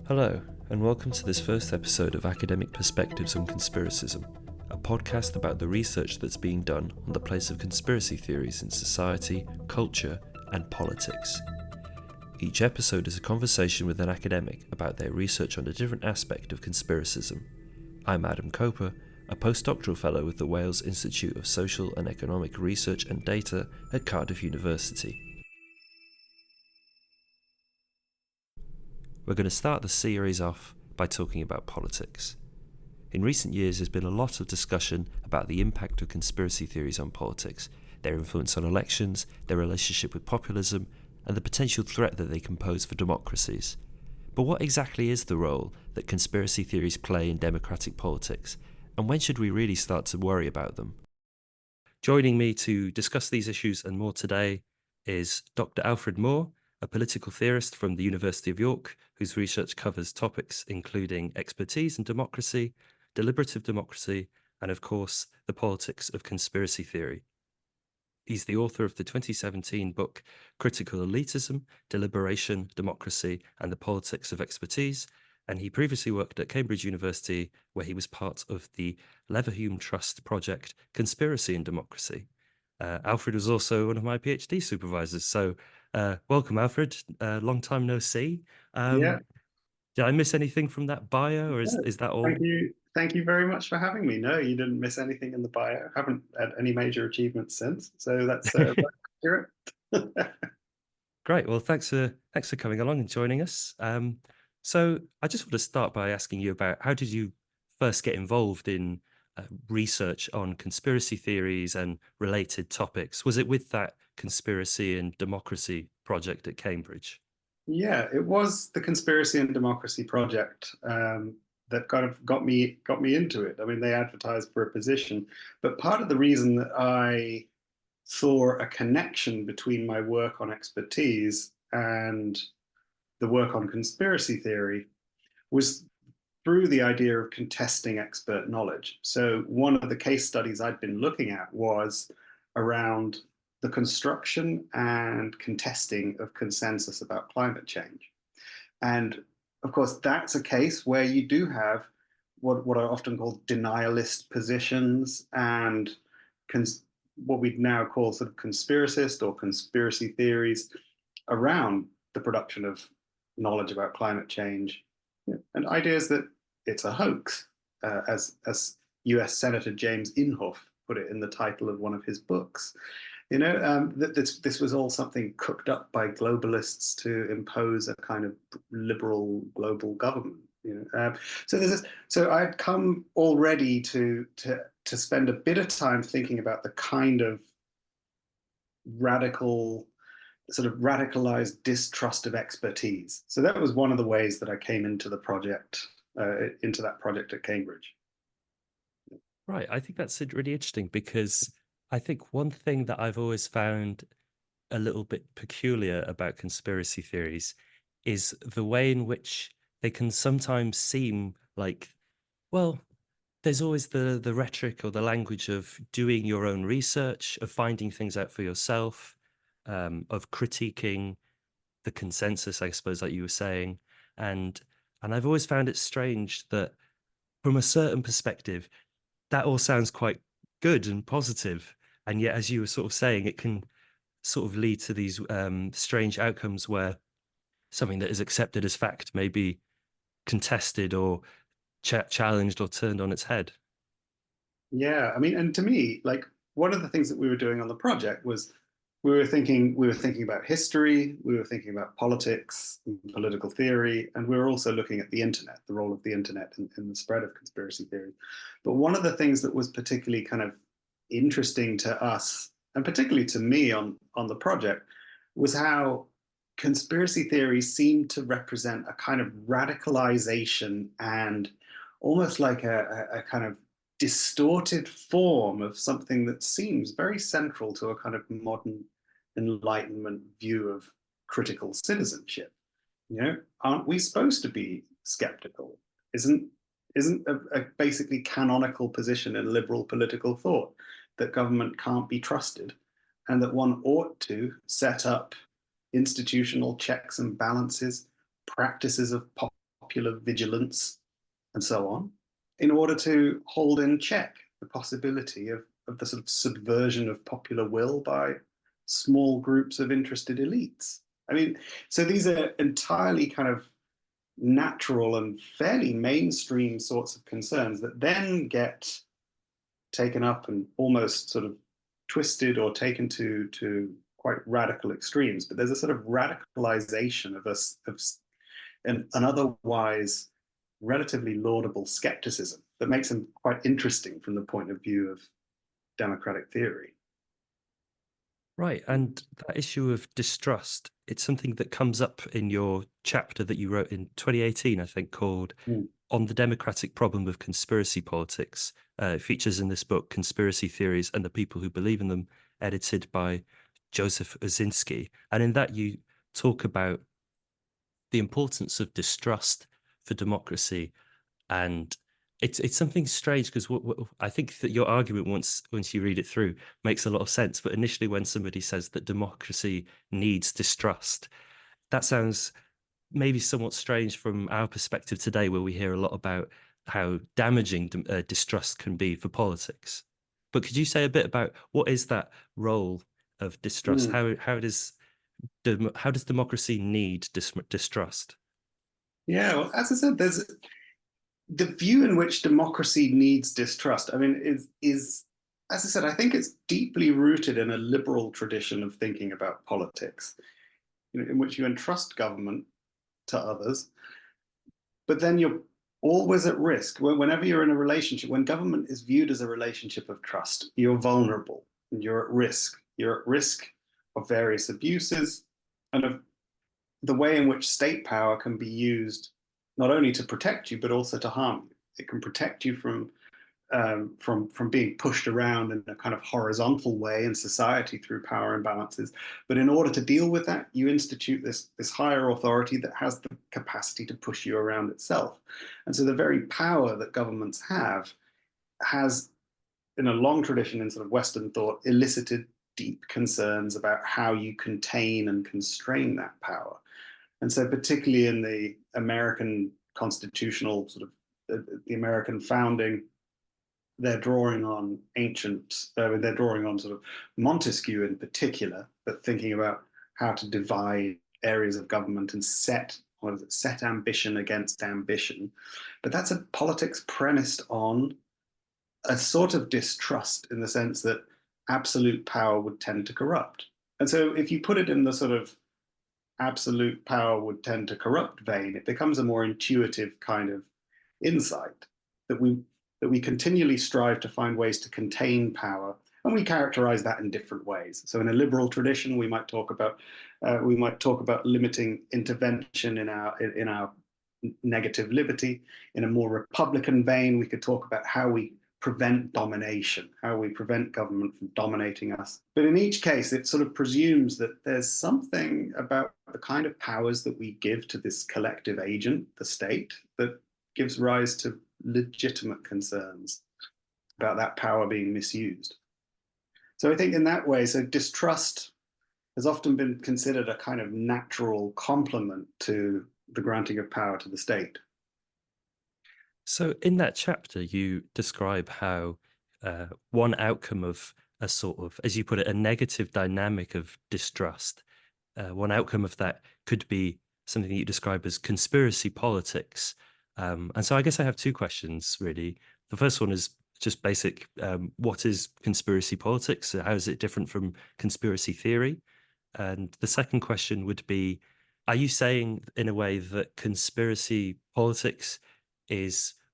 Hello, and welcome to this first episode of Academic Perspectives on Conspiracism, a podcast about the research that's being done on the place of conspiracy theories in society, culture, and politics. Each episode is a conversation with an academic about their research on a different aspect of conspiracism. I'm Adam Coper, a postdoctoral fellow with the Wales Institute of Social and Economic Research and Data at Cardiff University. We're going to start the series off by talking about politics. In recent years, there's been a lot of discussion about the impact of conspiracy theories on politics, their influence on elections, their relationship with populism, and the potential threat that they can pose for democracies. But what exactly is the role that conspiracy theories play in democratic politics, and when should we really start to worry about them? Joining me to discuss these issues and more today is Dr Alfred Moore, a political theorist from the University of York, whose research covers topics including expertise in democracy, deliberative democracy, and of course, the politics of conspiracy theory. He's the author of the 2017 book, Critical Elitism, Deliberation, Democracy, and the Politics of Expertise, and he previously worked at Cambridge University, where he was part of the Leverhulme Trust project, Conspiracy and Democracy. Alfred was also one of my PhD supervisors, so welcome, Alfred. Long time no see. Yeah. Did I miss anything from that bio, or No, is that all? Thank you. Thank you very much for having me. No, you didn't miss anything in the bio. Haven't had any major achievements since. So that's accurate. Great. Well, thanks for coming along and joining us. So I just want to start by asking you about how did you first get involved in research on conspiracy theories and related topics? Was it with that Conspiracy and Democracy project at Cambridge? Yeah, it was the Conspiracy and Democracy project that kind of got me into it. I mean, they advertised for a position, but part of the reason that I saw a connection between my work on expertise and the work on conspiracy theory was through the idea of contesting expert knowledge. So one of the case studies I'd been looking at was around the construction and contesting of consensus about climate change. And of course, that's a case where you do have what are often called denialist positions and what we'd now call sort of conspiracist or conspiracy theories around the production of knowledge about climate change, and ideas that it's a hoax, as US Senator James Inhofe put it in the title of one of his books. That this was all something cooked up by globalists to impose a kind of liberal global government. So there's this. So I'd come already to spend a bit of time thinking about the kind of radicalized distrust of expertise. So that was one of the ways that I came into the project, into that project at Cambridge. Right. I think that's really interesting because I think one thing that I've always found a little bit peculiar about conspiracy theories is the way in which they can sometimes seem like, well, there's always the rhetoric or the language of doing your own research, of finding things out for yourself, of critiquing the consensus, I suppose, like you were saying. And I've always found it strange that from a certain perspective, that all sounds quite good and positive. And yet, as you were sort of saying, it can sort of lead to these strange outcomes where something that is accepted as fact may be contested or challenged or turned on its head. Yeah, I mean, and to me, like one of the things that we were doing on the project was we were thinking about history, we were thinking about politics, political theory, and we were also looking at the internet, the role of the internet in the spread of conspiracy theory. But one of the things that was particularly kind of interesting to us, and particularly to me on the project, was how conspiracy theories seemed to represent a kind of radicalization and almost like a kind of distorted form of something that seems very central to a kind of modern Enlightenment view of critical citizenship. Aren't we supposed to be skeptical? Isn't a basically canonical position in liberal political thought that government can't be trusted and that one ought to set up institutional checks and balances, practices of popular vigilance and so on, in order to hold in check the possibility of the sort of subversion of popular will by small groups of interested elites. I mean, so these are entirely kind of natural and fairly mainstream sorts of concerns that then get taken up and almost sort of twisted or taken to quite radical extremes. But there's a sort of radicalization of us of an otherwise relatively laudable skepticism that makes them quite interesting from the point of view of democratic theory. Right. And that issue of distrust, it's something that comes up in your chapter that you wrote in 2018, I think, called Mm. On the Democratic Problem of Conspiracy Politics. It features in this book Conspiracy Theories and the People Who Believe in Them, edited by Joseph Osinski. And in that, you talk about the importance of distrust for democracy. And it's something strange because I think that your argument, once you read it through, makes a lot of sense. But initially, when somebody says that democracy needs distrust, that sounds maybe somewhat strange from our perspective today, where we hear a lot about how damaging distrust can be for politics. But could you say a bit about what is that role of distrust? Mm. How does democracy need distrust? Yeah, well, as I said, there's the view in which democracy needs distrust. I mean, is as I said, I think it's deeply rooted in a liberal tradition of thinking about politics, in which you entrust government to others, but then you're always at risk. Whenever you're in a relationship, when government is viewed as a relationship of trust, you're vulnerable and you're at risk. You're at risk of various abuses and of the way in which state power can be used not only to protect you but also to harm you. It can protect you from being pushed around in a kind of horizontal way in society through power imbalances. But in order to deal with that, you institute this higher authority that has the capacity to push you around itself. And so the very power that governments have has, in a long tradition in sort of Western thought, elicited deep concerns about how you contain and constrain that power. And so, particularly in the American constitutional sort of the American founding, they're drawing on they're drawing on sort of Montesquieu in particular, but thinking about how to divide areas of government and set ambition against ambition. But that's a politics premised on a sort of distrust in the sense that absolute power would tend to corrupt. And so if you put it in the sort of absolute power would tend to corrupt vein, it becomes a more intuitive kind of insight that we continually strive to find ways to contain power, and we characterize that in different ways. So in a liberal tradition, we might talk about limiting intervention in our negative liberty. In a more Republican vein, we could talk about how we prevent domination, how we prevent government from dominating us. But in each case, it sort of presumes that there's something about the kind of powers that we give to this collective agent, the state, that gives rise to legitimate concerns about that power being misused. So I think in that way, so distrust has often been considered a kind of natural complement to the granting of power to the state. So in that chapter, you describe how one outcome of a sort of, as you put it, a negative dynamic of distrust, one outcome of that could be something that you describe as conspiracy politics. And so I guess I have two questions, really. The first one is just basic. What is conspiracy politics? How is it different from conspiracy theory? And the second question would be, are you saying in a way that conspiracy politics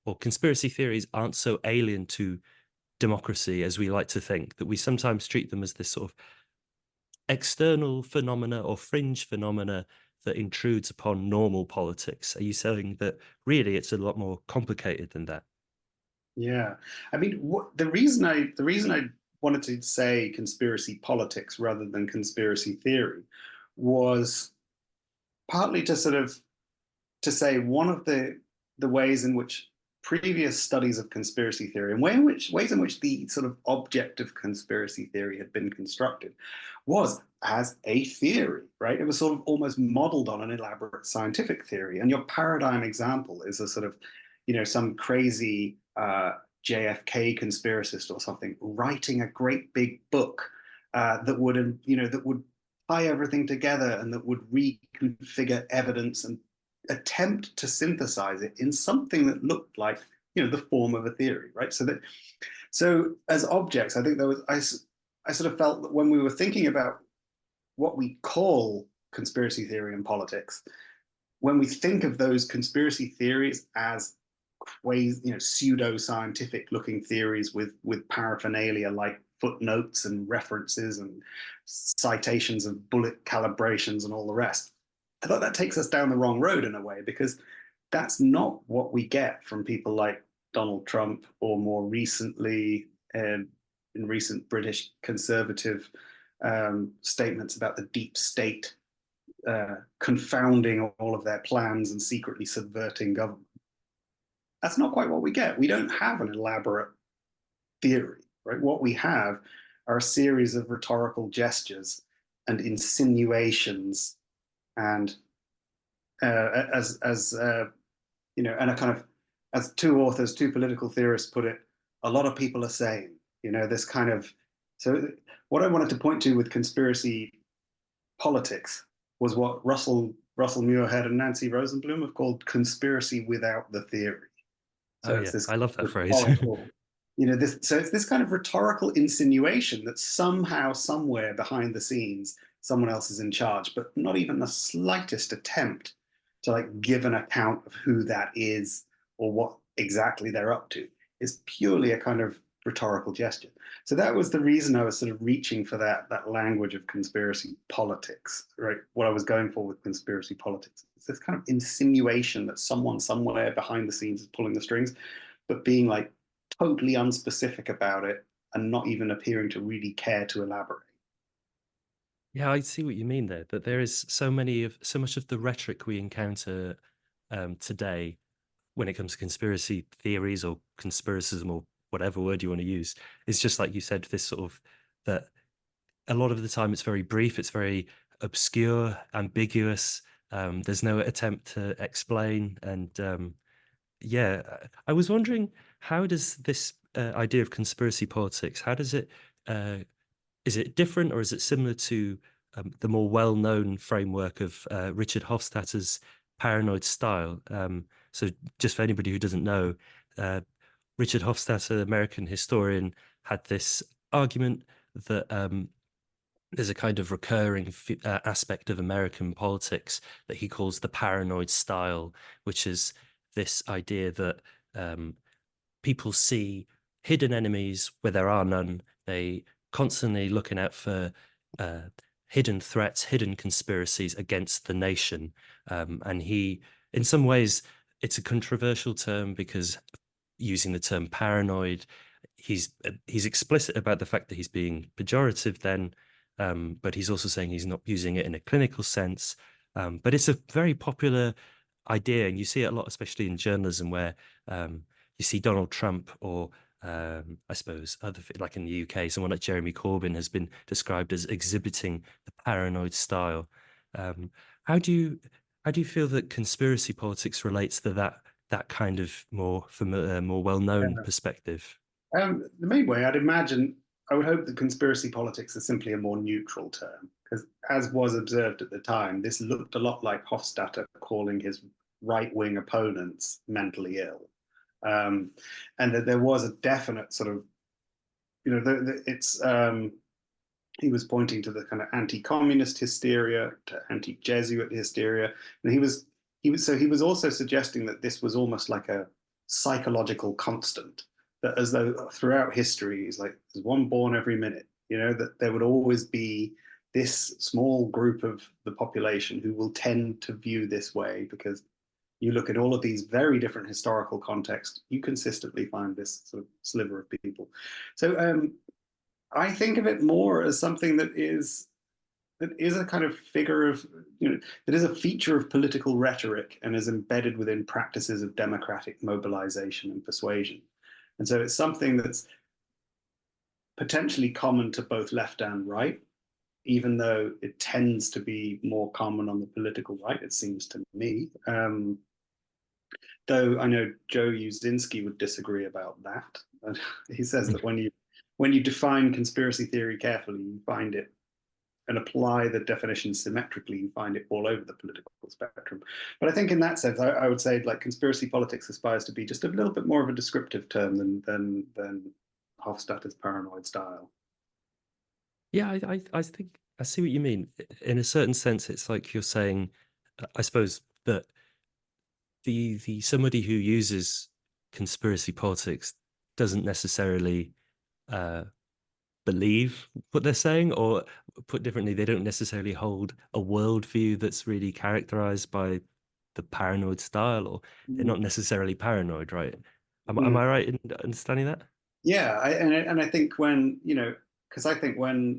or conspiracy theories aren't so alien to democracy as we like to think, that we sometimes treat them as this sort of external phenomena or fringe phenomena that intrudes upon normal politics? Are you saying that really it's a lot more complicated than that? Yeah, I mean, the reason I wanted to say conspiracy politics rather than conspiracy theory was partly to sort of to say one of the ways in which previous studies of conspiracy theory and ways in which the sort of object of conspiracy theory had been constructed was as a theory, right? It was sort of almost modeled on an elaborate scientific theory. And your paradigm example is a sort of, some crazy JFK conspiracist or something writing a great big book that would tie everything together and that would reconfigure evidence and attempt to synthesize it in something that looked like the form of a theory, right? So as objects, I think I sort of felt that when we were thinking about what we call conspiracy theory in politics, when we think of those conspiracy theories as pseudo-scientific looking theories with paraphernalia like footnotes and references and citations of bullet calibrations and all the rest, I thought that takes us down the wrong road in a way, because that's not what we get from people like Donald Trump, or more recently in recent British conservative statements about the deep state confounding all of their plans and secretly subverting government. That's not quite what we get. We don't have an elaborate theory, right? What we have are a series of rhetorical gestures and insinuations, and and a kind of, as two political theorists put it, a lot of people are saying, this kind of. So what I wanted to point to with conspiracy politics was what Russell Muirhead and Nancy Rosenblum have called conspiracy without the theory. So it's this, I love that phrase. So it's this kind of rhetorical insinuation that somehow, somewhere behind the scenes, someone else is in charge, but not even the slightest attempt to give an account of who that is or what exactly they're up to. Is purely a kind of rhetorical gesture. So that was the reason I was sort of reaching for that language of conspiracy politics, right? What I was going for with conspiracy politics. It's this kind of insinuation that someone somewhere behind the scenes is pulling the strings, but being totally unspecific about it and not even appearing to really care to elaborate. Yeah, I see what you mean there. That there is so much of the rhetoric we encounter today when it comes to conspiracy theories or conspiracism or whatever word you want to use, is just like you said, this sort of, that a lot of the time it's very brief, it's very obscure, ambiguous. There's no attempt to explain. And yeah, I was wondering, how does this idea of conspiracy politics, how does it, is it different, or is it similar to the more well-known framework of Richard Hofstadter's paranoid style? So just for anybody who doesn't know, Richard Hofstadter, American historian, had this argument that there's a kind of recurring aspect of American politics that he calls the paranoid style, which is this idea that people see hidden enemies where there are none. They constantly looking out for hidden threats, hidden conspiracies against the nation. And he, in some ways, it's a controversial term because using the term paranoid, he's explicit about the fact that he's being pejorative then, but he's also saying he's not using it in a clinical sense. But it's a very popular idea, and you see it a lot, especially in journalism, where you see Donald Trump, or I suppose like in the UK, someone like Jeremy Corbyn has been described as exhibiting the paranoid style. How do you feel that conspiracy politics relates to that kind of more familiar, more well-known perspective? The main way, I would hope that conspiracy politics is simply a more neutral term, because as was observed at the time, this looked a lot like Hofstadter calling his right-wing opponents mentally ill. And that there was a definite sort of, he was pointing to the kind of anti-communist hysteria, to anti-Jesuit hysteria, and he was also suggesting that this was almost like a psychological constant, that as though throughout history, it's like there's one born every minute, that there would always be this small group of the population who will tend to view this way, because you look at all of these very different historical contexts, you consistently find this sort of sliver of people. So I think of it more as something that is that is a kind of figure of, that is a feature of political rhetoric and is embedded within practices of democratic mobilization and persuasion. And so it's something that's potentially common to both left and right, even though it tends to be more common on the political right, it seems to me. Though I know Joe Uszynski would disagree about that. And he says that when you define conspiracy theory carefully, you find it and apply the definition symmetrically, you find it all over the political spectrum. But I think in that sense, I would say like conspiracy politics aspires to be just a little bit more of a descriptive term than Hofstadter's paranoid style. Yeah, I think I see what you mean. In a certain sense, it's like you're saying, I suppose that the somebody who uses conspiracy politics doesn't necessarily believe what they're saying, or put differently, they don't necessarily hold a worldview that's really characterized by the paranoid style, or they're not necessarily paranoid, right? Am I right in understanding that? Yeah, and I think when, because I think when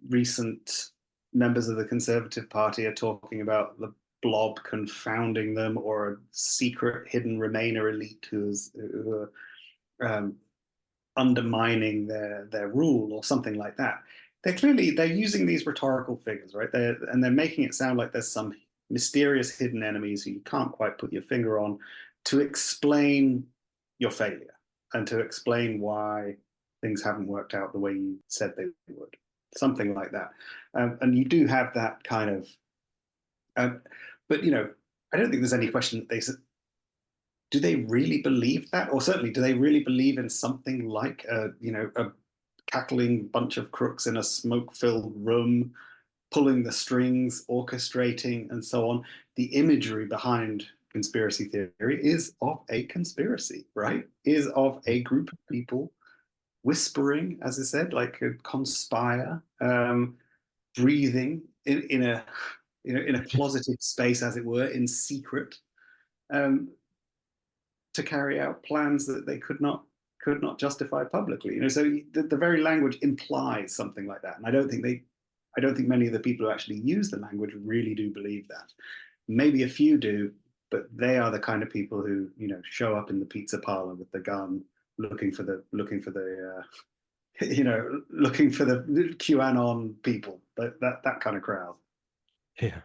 recent members of the Conservative Party are talking about the blob confounding them, or a secret hidden Remainer elite who are undermining their rule or something like that, they're using these rhetorical figures, right? They're making it sound like there's some mysterious hidden enemies who you can't quite put your finger on, to explain your failure and to explain why things haven't worked out the way you said they would, something like that. And you do have that kind of, but I don't think there's any question that do they really believe that? Or certainly, do they really believe in something like a cackling bunch of crooks in a smoke-filled room, pulling the strings, orchestrating, and so on? The imagery behind conspiracy theory is of a conspiracy, right? Is of a group of people whispering, as I said, like a conspire, breathing in a closeted space, as it were, in secret. To carry out plans that they could not justify publicly. So the very language implies something like that, and I don't think many of the people who actually use the language really do believe that. Maybe a few do, but they are the kind of people who show up in the pizza parlor with the gun, looking for the QAnon people, that kind of crowd. Yeah.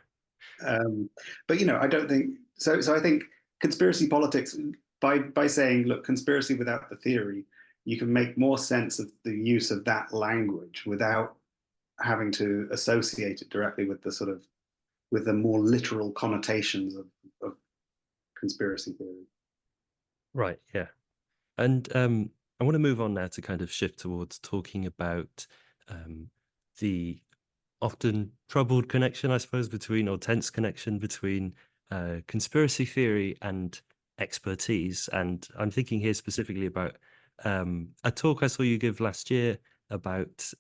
But I don't think so. So I think conspiracy politics, by saying, look, conspiracy without the theory, you can make more sense of the use of that language without having to associate it directly with the more literal connotations of conspiracy theory. Right, yeah. And I want to move on now to kind of shift towards talking about the often troubled connection, I suppose, or tense connection between conspiracy theory and expertise. And I'm thinking here specifically about a talk I saw you give last year about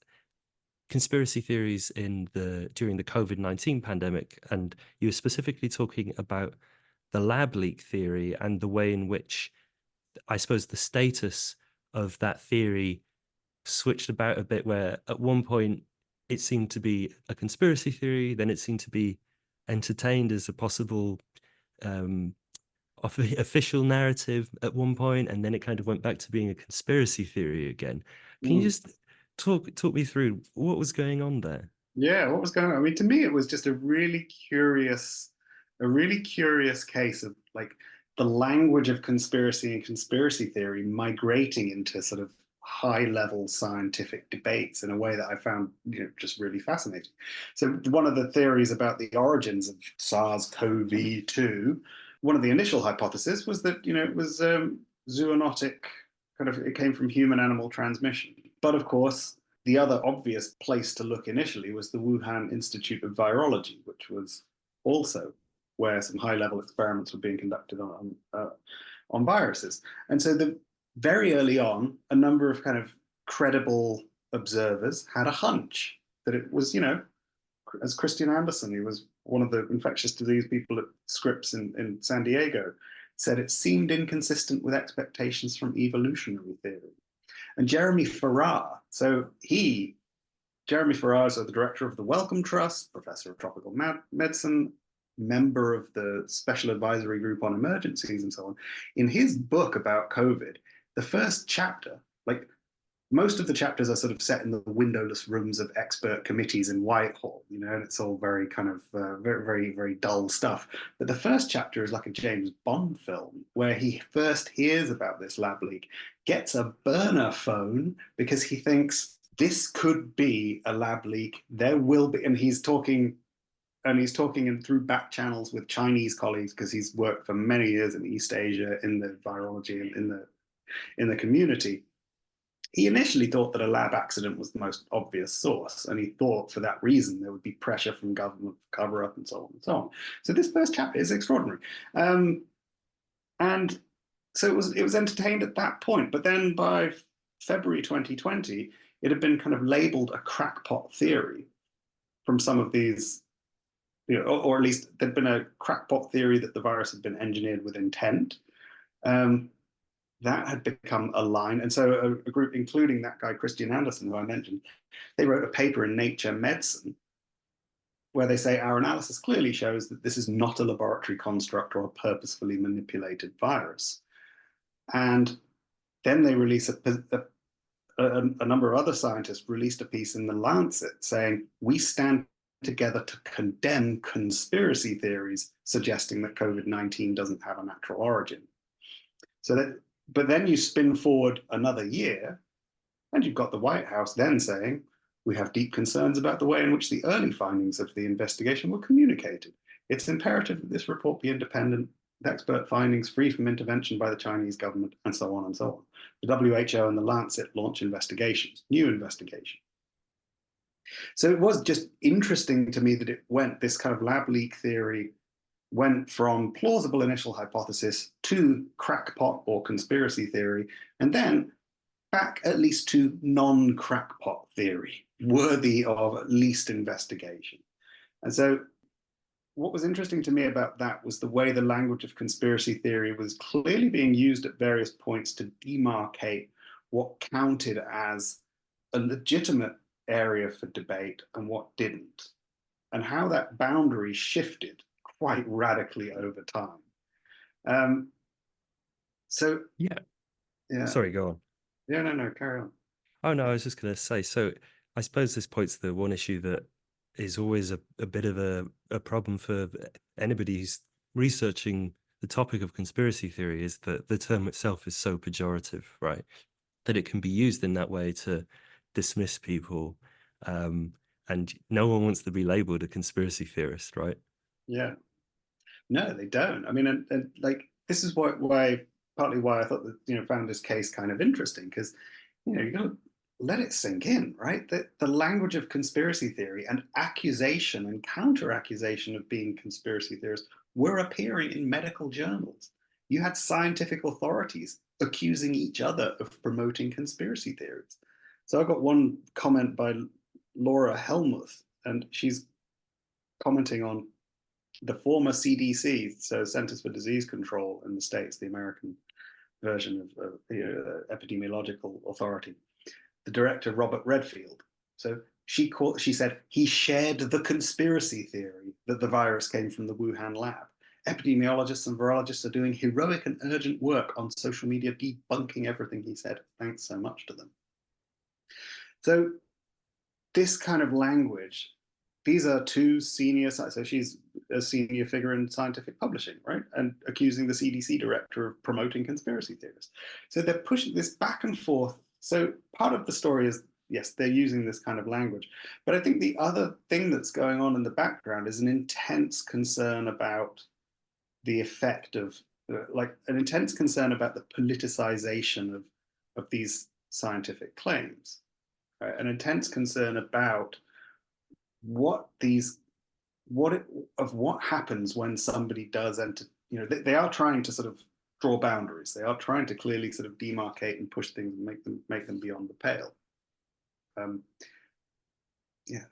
conspiracy theories during the COVID-19 pandemic, and you were specifically talking about the lab leak theory and the way in which, I suppose, the status of that theory switched about a bit, where at one point it seemed to be a conspiracy theory, then it seemed to be entertained as a possible official narrative at one point, and then it kind of went back to being a conspiracy theory again. Can you just talk me through what was going on there? Yeah, what was going on? I mean, to me, it was just a really curious case of like the language of conspiracy and conspiracy theory migrating into sort of high-level scientific debates in a way that I found just really fascinating. So one of the theories about the origins of SARS-CoV-2, one of the initial hypotheses was that it was zoonotic, it came from human-animal transmission. But of course, the other obvious place to look initially was the Wuhan Institute of Virology, which was also where some high-level experiments were being conducted on viruses. And so very early on, a number of kind of credible observers had a hunch that it was, as Christian Anderson, who was one of the infectious disease people at Scripps in San Diego, said it seemed inconsistent with expectations from evolutionary theory. And Jeremy Farrar, so he Jeremy Farrar is the director of the Wellcome Trust, professor of tropical medicine, member of the Special Advisory Group on Emergencies and so on. In his book about COVID, the first chapter, like most of the chapters are sort of set in the windowless rooms of expert committees in Whitehall, you know, and it's all very kind of very, very, very dull stuff. But the first chapter is like a James Bond film where he first hears about this lab leak, gets a burner phone because he thinks this could be a lab leak. There will be, and he's talking in through back channels with Chinese colleagues because he's worked for many years in East Asia in the virology and in the community. He initially thought that a lab accident was the most obvious source, and he thought for that reason there would be pressure from government for cover up and so on and so on. So this first chapter is extraordinary, and so it was entertained at that point. But then by February 2020, it had been kind of labelled a crackpot theory from some of these, you know, or at least there'd been a crackpot theory that the virus had been engineered with intent. That had become a line. And so a group, including that guy, Christian Andersen, who I mentioned, they wrote a paper in Nature Medicine where they say our analysis clearly shows that this is not a laboratory construct or a purposefully manipulated virus. And then they release a number of other scientists released a piece in The Lancet saying, we stand together to condemn conspiracy theories suggesting that COVID-19 doesn't have a natural origin. So that, but then you spin forward another year, and you've got the White House then saying, we have deep concerns about the way in which the early findings of the investigation were communicated. It's imperative that this report be independent, with expert findings free from intervention by the Chinese government, and so on and so on. The WHO and the Lancet launch investigations, new investigation. So it was just interesting to me that it went, this kind of lab leak theory went from plausible initial hypothesis to crackpot or conspiracy theory, and then back at least to non-crackpot theory, worthy of at least investigation. And so what was interesting to me about that was the way the language of conspiracy theory was clearly being used at various points to demarcate what counted as a legitimate area for debate and what didn't, and how that boundary shifted quite radically over time. So yeah. Sorry, go on. Yeah, no, carry on. Oh no, I was just going to say. So I suppose this points to the one issue that is always a bit of a problem for anybody who's researching the topic of conspiracy theory, is that the term itself is so pejorative, right? That it can be used in that way to dismiss people, and no one wants to be labeled a conspiracy theorist, right? Yeah. No, they don't. I mean, and like, this is partly why I thought that, you know, found this case kind of interesting, because, you know, you got to let it sink in, right? That the language of conspiracy theory and accusation and counter accusation of being conspiracy theorists were appearing in medical journals. You had scientific authorities accusing each other of promoting conspiracy theories. So I got one comment by Laura Helmuth, and she's commenting on the former CDC, so Centers for Disease Control in the States, the American version of the epidemiological authority, the director, Robert Redfield. So she said he shared the conspiracy theory that the virus came from the Wuhan lab. Epidemiologists and virologists are doing heroic and urgent work on social media, debunking everything he said. Thanks so much to them. So this kind of language, these are two senior, so she's a senior figure in scientific publishing, right? And accusing the CDC director of promoting conspiracy theories. So they're pushing this back and forth. So part of the story is, yes, they're using this kind of language. But I think the other thing that's going on in the background is an intense concern about the effect of, like an intense concern about the politicization of these scientific claims, right? An intense concern about what happens when somebody does enter, you know, they are trying to sort of draw boundaries. They are trying to clearly sort of demarcate and push things and make them beyond the pale. Yeah.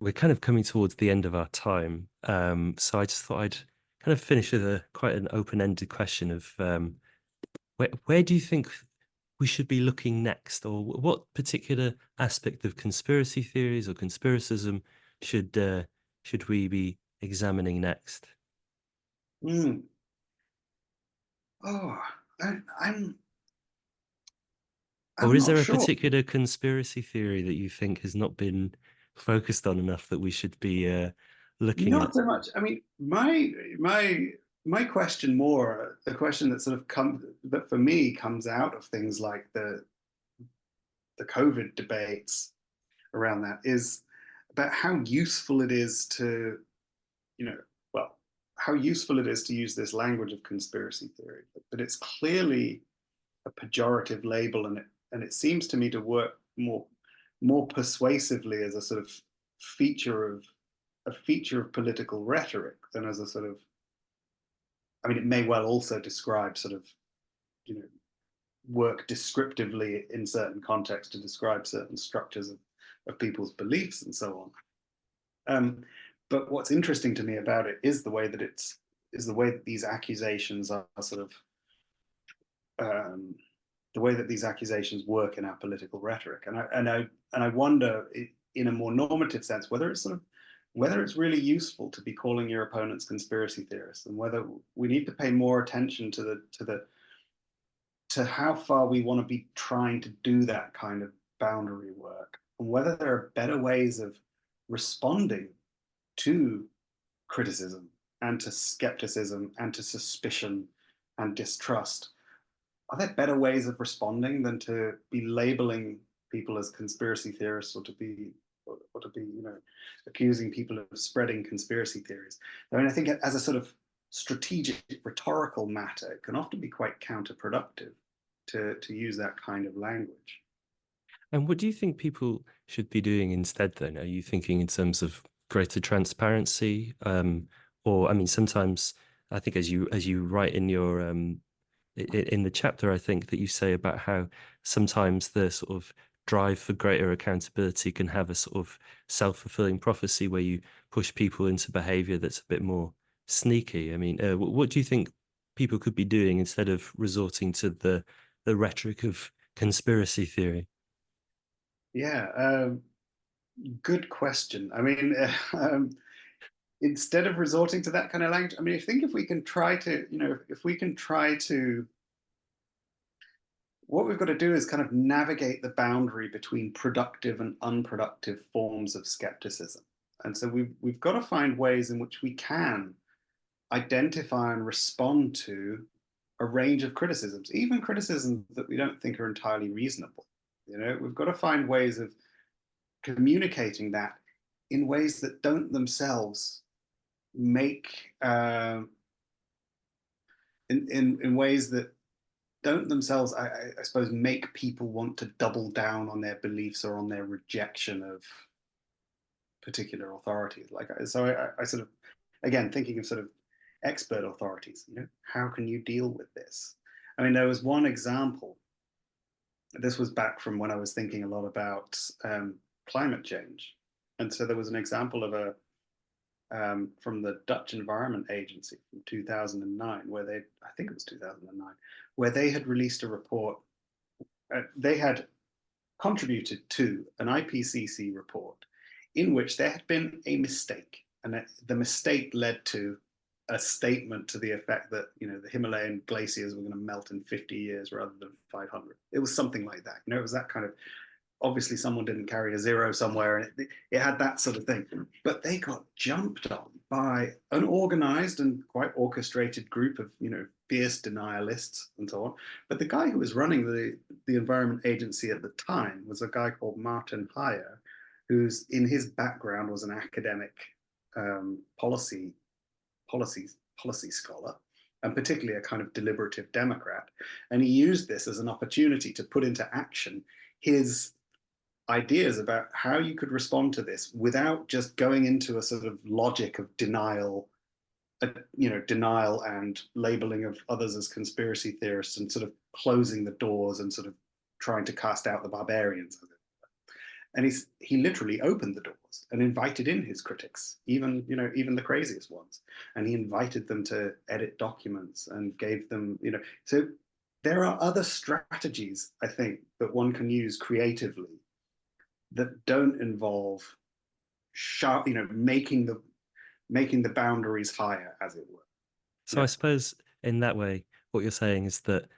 We're kind of coming towards the end of our time. So I just thought I'd kind of finish with quite an open-ended question of where do you think we should be looking next, or what particular aspect of conspiracy theories or conspiracism should we be examining next? Mm. Oh, I, I'm Or I'm is not there a sure. particular conspiracy theory that you think has not been focused on enough that we should be looking Not at? so much. I mean, my question more, the question that sort of comes that for me comes out of things like the COVID debates around that is about how useful it is to, you know, well, how useful it is to use this language of conspiracy theory, but it's clearly a pejorative label, and it seems to me to work more persuasively as a sort of feature of a feature of political rhetoric than as a sort of, I mean, it may well also describe sort of, you know, work descriptively in certain contexts to describe certain structures of people's beliefs and so on. But what's interesting to me about it is the way that these accusations are sort of um, the way that these accusations work in our political rhetoric, and I wonder, in a more normative sense, whether it's really useful to be calling your opponents conspiracy theorists, and whether we need to pay more attention to how far we want to be trying to do that kind of boundary work, and whether there are better ways of responding to criticism and to skepticism and to suspicion and distrust. Are there better ways of responding than to be labeling people as conspiracy theorists, or to be, you know, accusing people of spreading conspiracy theories? I mean, I think as a sort of strategic rhetorical matter, it can often be quite counterproductive to use that kind of language. And what do you think people should be doing instead then? Are you thinking in terms of greater transparency? Or I mean, sometimes I think as you write in your in the chapter, I think that you say about how sometimes the sort of drive for greater accountability can have a sort of self-fulfilling prophecy where you push people into behavior that's a bit more sneaky. I mean, what do you think people could be doing instead of resorting to the rhetoric of conspiracy theory? Yeah, good question. I mean, instead of resorting to that kind of language, I mean, I think if we can try to, you know, if we can try to, what we've got to do is kind of navigate the boundary between productive and unproductive forms of skepticism. And so we've got to find ways in which we can identify and respond to a range of criticisms, even criticisms that we don't think are entirely reasonable. You know, we've got to find ways of communicating that in ways that don't themselves make in ways that don't themselves, I suppose, make people want to double down on their beliefs or on their rejection of particular authorities. I sort of, again, thinking of sort of expert authorities. You know, how can you deal with this? I mean, there was one example. This was back from when I was thinking a lot about climate change, and so there was an example of a from the Dutch Environment Agency from 2009, where I think it was 2009, where they had released a report. They had contributed to an IPCC report in which there had been a mistake, and the mistake led to a statement to the effect that, you know, the Himalayan glaciers were going to melt in 50 years rather than 500. It was something like that. You know, it was that kind of, obviously someone didn't carry a zero somewhere, and it had that sort of thing. But they got jumped on by an organized and quite orchestrated group of, you know, fierce denialists and so on. But the guy who was running the Environment Agency at the time was a guy called Martin Heyer, who's, in his background, was an academic policy scholar, and particularly a kind of deliberative Democrat. And he used this as an opportunity to put into action his ideas about how you could respond to this without just going into a sort of logic of denial, you know, denial and labeling of others as conspiracy theorists, and sort of closing the doors and sort of trying to cast out the barbarians. And he literally opened the doors and invited in his critics, even, you know, even the craziest ones, and he invited them to edit documents and gave them, you know, so there are other strategies, I think, that one can use creatively that don't involve sharp, making the boundaries higher, as it were. So I Yeah, suppose in that way, what you're saying is that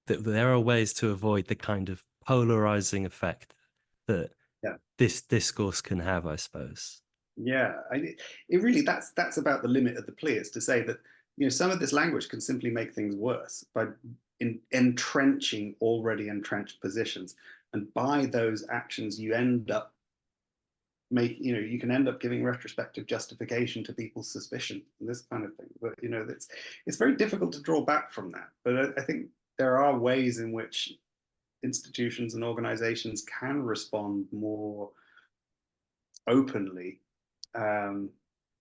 there are ways to avoid the kind of polarizing effect that yeah, this discourse can have, I suppose. yeah. It really, that's about the limit of the plea, is to say that some of this language can simply make things worse by entrenching already entrenched positions, and by those actions you end up you can end up giving retrospective justification to people's suspicion and this kind of thing. But it's very difficult to draw back from that. But I think there are ways in which institutions and organizations can respond more openly um,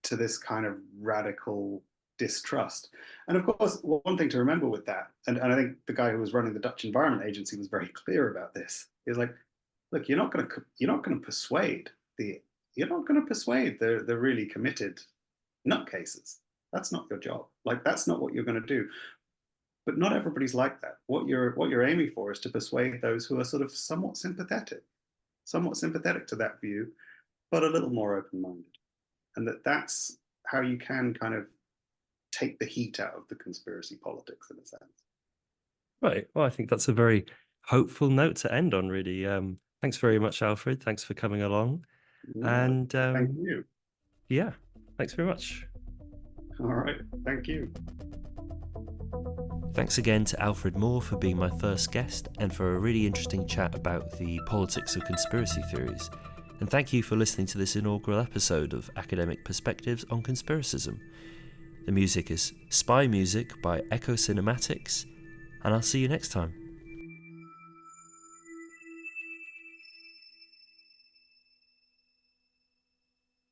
to this kind of radical distrust. And of course, one thing to remember with that, and I think the guy who was running the Dutch Environment Agency was very clear about this, is like, look, you're not going to persuade the the really committed nutcases. That's not your job. Like, that's not what you're going to do. But not everybody's like that. What you're aiming for is to persuade those who are sort of somewhat sympathetic to that view, but a little more open-minded. And that's how you can kind of take the heat out of the conspiracy politics, in a sense. Right. Well, I think that's a very hopeful note to end on, really. Thanks very much, Alfred. Thanks for coming along. No, And thank you. yeah, thanks very much. All right, thank you. Thanks again to Alfred Moore for being my first guest and for a really interesting chat about the politics of conspiracy theories. And thank you for listening to this inaugural episode of Academic Perspectives on Conspiracism. The music is Spy Music by Echo Cinematics, and I'll see you next time.